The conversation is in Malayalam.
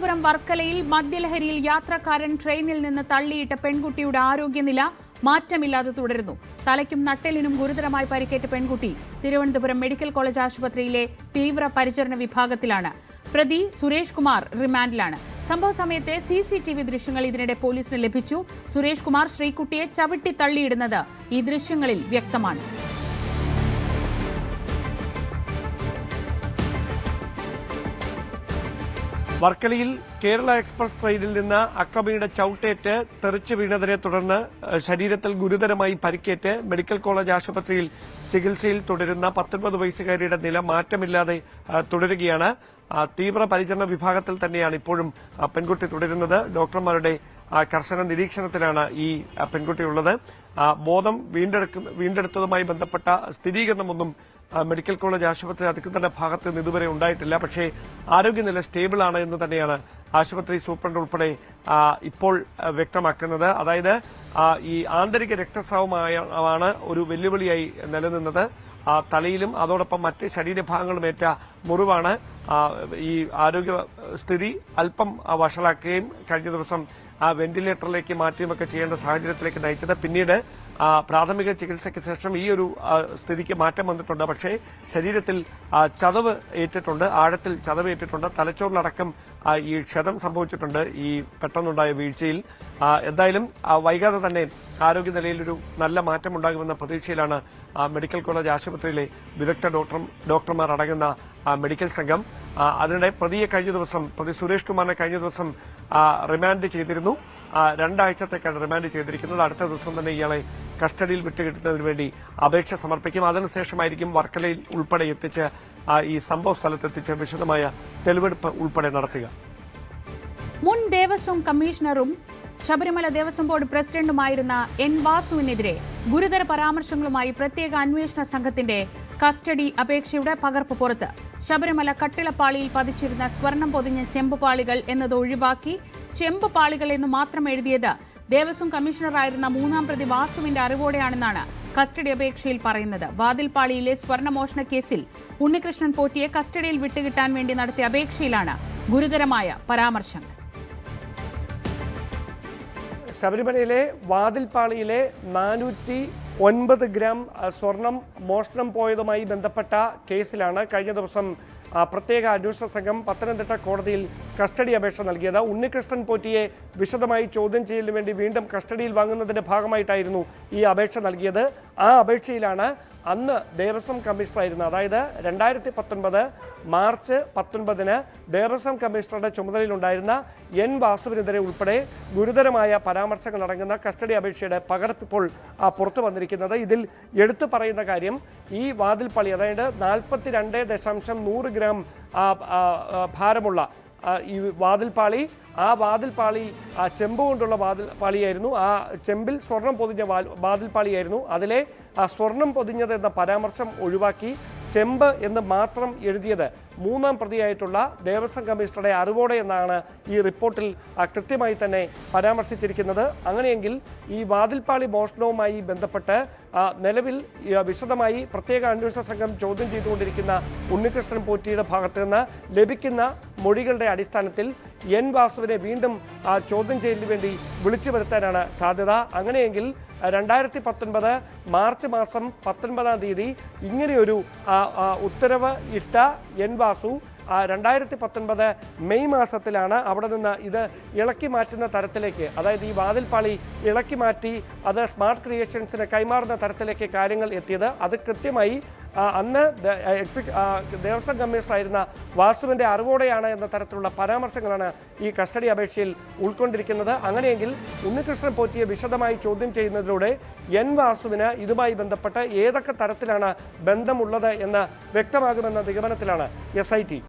വർക്കലയിൽ മദ്യലഹരിയിൽ യാത്രക്കാരൻ ട്രെയിനിൽ നിന്ന് തള്ളിയിട്ട പെൺകുട്ടിയുടെ ആരോഗ്യനില മാറ്റമില്ലാതെ തുടരുന്നു. തലയ്ക്കും നട്ടെല്ലിനും ഗുരുതരമായി പരിക്കേറ്റ പെൺകുട്ടി തിരുവനന്തപുരം മെഡിക്കൽ കോളേജ് ആശുപത്രിയിലെ തീവ്ര പരിചരണ വിഭാഗത്തിലാണ്. പ്രതി സുരേഷ് കുമാർ റിമാൻഡിലാണ്. സംഭവ സമയത്തെ CCTV ദൃശ്യങ്ങൾ ഇതിനിടെ പോലീസിന് ലഭിച്ചു. സുരേഷ് കുമാർ ശ്രീകുട്ടിയെ ചവിട്ടി തള്ളിയിടുന്നത് ഈ ദൃശ്യങ്ങളിൽ വ്യക്തമാണ്. വർക്കലയിൽ കേരള എക്സ്പ്രസ് ട്രെയിനിൽ നിന്ന് അക്രമിയുടെ ചവിട്ടേറ്റ് തെറിച്ചു വീണതിനെ തുടർന്ന് ശരീരത്തിൽ ഗുരുതരമായി പരിക്കേറ്റ് മെഡിക്കൽ കോളേജ് ആശുപത്രിയിൽ ചികിത്സയിൽ തുടരുന്ന 19 വയസ്സുകാരിയുടെ നില മാറ്റമില്ലാതെ തുടരുകയാണ്. തീവ്ര പരിചരണ വിഭാഗത്തിൽ തന്നെയാണ് ഇപ്പോഴും പെൺകുട്ടി തുടരുന്നത്. ഡോക്ടർമാരുടെ കർശന നിരീക്ഷണത്തിലാണ് ഈ പെൺകുട്ടിയുള്ളത്. ബോധം വീണ്ടെടുത്തതുമായി ബന്ധപ്പെട്ട സ്ഥിരീകരണമൊന്നും മെഡിക്കൽ കോളേജ് ആശുപത്രി അധികൃതരുടെ ഭാഗത്ത് നിന്ന് ഇതുവരെ ഉണ്ടായിട്ടില്ല. പക്ഷേ ആരോഗ്യനില സ്റ്റേബിൾ ആണ് എന്ന് തന്നെയാണ് ആശുപത്രി സൂപ്രണ്ട് ഉൾപ്പെടെ ഇപ്പോൾ വ്യക്തമാക്കുന്നത്. അതായത് ഈ ആന്തരിക രക്തസ്രാവമാണ് ഒരു വെല്ലുവിളിയായി നിലനിന്നത്. തലയിലും അതോടൊപ്പം മറ്റ് ശരീരഭാഗങ്ങളുമേറ്റ മുറിവാണ് ഈ ആരോഗ്യ സ്ഥിതി അല്പം വഷളാക്കുകയും കഴിഞ്ഞ ദിവസം വെന്റിലേറ്ററിലേക്ക് മാറ്റുകയുമൊക്കെ ചെയ്യേണ്ട സാഹചര്യത്തിലേക്ക് നയിച്ചത്. പിന്നീട് പ്രാഥമിക ചികിത്സയ്ക്ക് ശേഷം ഈ ഒരു സ്ഥിതിക്ക് മാറ്റം വന്നിട്ടുണ്ട്. പക്ഷേ ശരീരത്തിൽ ചതവ് ഏറ്റിട്ടുണ്ട്, ആഴത്തിൽ ചതവ് ഏറ്റിട്ടുണ്ട്. തലച്ചോറിലടക്കം ഈ ക്ഷതം സംഭവിച്ചിട്ടുണ്ട് ഈ പെട്ടെന്നുണ്ടായ വീഴ്ചയിൽ. എന്തായാലും വൈകാതെ തന്നെ ആരോഗ്യനിലയിലൊരു നല്ല മാറ്റമുണ്ടാകുമെന്ന പ്രതീക്ഷയിലാണ് മെഡിക്കൽ കോളേജ് ആശുപത്രിയിലെ വിദഗ്ധ ഡോക്ടർമാർ അടങ്ങുന്ന മെഡിക്കൽ സംഘം. അതിനിടെ പ്രതി സുരേഷ് കുമാറിനെ കഴിഞ്ഞ ദിവസം റിമാൻഡ് ചെയ്തിരുന്നു. 2 ആഴ്ചത്തേക്കാണ് റിമാൻഡ് ചെയ്തിരിക്കുന്നത്. അടുത്ത ദിവസം തന്നെ ഇയാളെ കസ്റ്റഡിയിൽ വിട്ടുകിട്ടുന്നതിന് വേണ്ടി അപേക്ഷ സമർപ്പിക്കും. അതിനുശേഷമായിരിക്കും വർക്കലയിൽ ഉൾപ്പെടെ എത്തിച്ച് ഈ സംഭവ സ്ഥലത്തെത്തിച്ച് വിശദമായ തെളിവെടുപ്പ് ഉൾപ്പെടെ നടത്തുക. മുൻ ദേവസ്വം കമ്മീഷണറും ശബരിമല ദേവസ്വം ബോർഡ് പ്രസിഡന്റുമായിരുന്ന N. വാസുവിനെതിരെ ഗുരുതര പരാമർശങ്ങളുമായി പ്രത്യേക അന്വേഷണ സംഘത്തിന്റെ കസ്റ്റഡി അപേക്ഷയുടെ പകർപ്പ് പുറത്ത്. ശബരിമല കട്ടിളപ്പാളിയിൽ പതിച്ചിരുന്ന സ്വർണം പൊതിഞ്ഞ ചെമ്പുപാളികൾ എന്നത് ഒഴിവാക്കി ചെമ്പ് പാളികൾ എന്ന് മാത്രം എഴുതിയത് ദേവസ്വം കമ്മീഷണറായിരുന്ന 3-ാം പ്രതി വാസുവിന്റെ അറിവോടെയാണെന്നാണ് കസ്റ്റഡി അപേക്ഷയിൽ പറയുന്നത്. വാതിൽപ്പാളിയിലെ സ്വർണ്ണമോഷണ കേസിൽ ഉണ്ണികൃഷ്ണൻ പോറ്റിയെ കസ്റ്റഡിയിൽ വിട്ടുകിട്ടാൻ വേണ്ടി നടത്തിയ അപേക്ഷയിലാണ് ഗുരുതരമായ പരാമർശങ്ങൾ. ശബരിമലയിലെ വാതിൽപ്പാളിയിലെ 409 ഗ്രാം സ്വർണം മോഷണം പോയതുമായി ബന്ധപ്പെട്ട കേസിലാണ് കഴിഞ്ഞ ദിവസം പ്രത്യേക അന്വേഷണ സംഘം പത്തനംതിട്ട കോടതിയിൽ കസ്റ്റഡി അപേക്ഷ നൽകിയത്. ഉണ്ണികൃഷ്ണൻ പോറ്റിയെ വിശദമായി ചോദ്യം ചെയ്യലിന് വേണ്ടി വീണ്ടും കസ്റ്റഡിയിൽ വാങ്ങുന്നതിന്റെ ഭാഗമായിട്ടായിരുന്നു ഈ അപേക്ഷ നൽകിയത്. ആ അപേക്ഷയിലാണ് അന്ന് ദേവസ്വം കമ്മീഷണറായിരുന്ന, അതായത് 2019 മാർച്ച് 19 ദേവസ്വം കമ്മീഷണറുടെ ചുമതലയിലുണ്ടായിരുന്ന N. വാസുവിനെതിരെ ഉൾപ്പെടെ ഗുരുതരമായ പരാമർശങ്ങൾ അടങ്ങുന്ന കസ്റ്റഡി അപേക്ഷയുടെ പകർപ്പ് ഇപ്പോൾ പുറത്തു വന്നിരിക്കുന്നത്. ഇതിൽ എടുത്തു പറയുന്ന കാര്യം, ഈ വാതിൽപ്പാളി, അതായത് 42.100 ഗ്രാം ഭാരമുള്ള ഈ വാതിൽപ്പാളി, ചെമ്പ് കൊണ്ടുള്ള വാതിൽപ്പാളിയായിരുന്നു. ആ ചെമ്പിൽ സ്വർണം പൊതിഞ്ഞ വാതിൽപ്പാളിയായിരുന്നു. അതിലെ സ്വർണം പൊതിഞ്ഞത് എന്ന പരാമർശം ഒഴിവാക്കി ചെമ്പ് എന്ന് മാത്രം എഴുതിയത് 3-ാം പ്രതിയായിട്ടുള്ള ദേവസ്വം കമ്മീഷണറുടെ അറിവോടെ എന്നാണ് ഈ റിപ്പോർട്ടിൽ കൃത്യമായി തന്നെ പരാമർശിച്ചിരിക്കുന്നത്. അങ്ങനെയെങ്കിൽ ഈ വാതിൽപ്പാളി മോഷണവുമായി ബന്ധപ്പെട്ട് നിലവിൽ വിശദമായി പ്രത്യേക അന്വേഷണ സംഘം ചോദ്യം ചെയ്തുകൊണ്ടിരിക്കുന്ന ഉണ്ണികൃഷ്ണൻ പോറ്റിയുടെ ഭാഗത്ത് നിന്ന് ലഭിക്കുന്ന മൊഴികളുടെ അടിസ്ഥാനത്തിൽ N. വാസുവിനെ വീണ്ടും ചോദ്യം ചെയ്യലിന് വേണ്ടി വിളിച്ചു വരുത്താനാണ് സാധ്യത. അങ്ങനെയെങ്കിൽ 2019 മാർച്ച് മാസം 19-ാം തീയതി ഇങ്ങനെയൊരു ഉത്തരവ് ഇട്ട N. വാസു 2019 മെയ് മാസത്തിലാണ് അവിടെ നിന്ന് ഇത് ഇളക്കി മാറ്റുന്ന തരത്തിലേക്ക്, അതായത് ഈ വാതിൽപ്പാളി ഇളക്കി മാറ്റി അത് സ്മാർട്ട് ക്രിയേഷൻസിന് കൈമാറുന്ന തരത്തിലേക്ക് കാര്യങ്ങൾ എത്തിയത്. അത് കൃത്യമായി അന്ന് ദേവസ്വം കമ്മീഷണറായിരുന്ന വാസുവിന്റെ അറിവോടെയാണ് എന്ന തരത്തിലുള്ള പരാമർശങ്ങളാണ് ഈ കസ്റ്റഡി അപേക്ഷയിൽ ഉൾക്കൊണ്ടിരിക്കുന്നത്. അങ്ങനെയെങ്കിൽ ഉണ്ണികൃഷ്ണൻ പോറ്റിയെ വിശദമായി ചോദ്യം ചെയ്യുന്നതിലൂടെ N. വാസുവിന് ഇതുമായി ബന്ധപ്പെട്ട് ഏതൊക്കെ തരത്തിലാണ് ബന്ധമുള്ളത് എന്ന് വ്യക്തമാകുമെന്ന നിഗമനത്തിലാണ് SIT.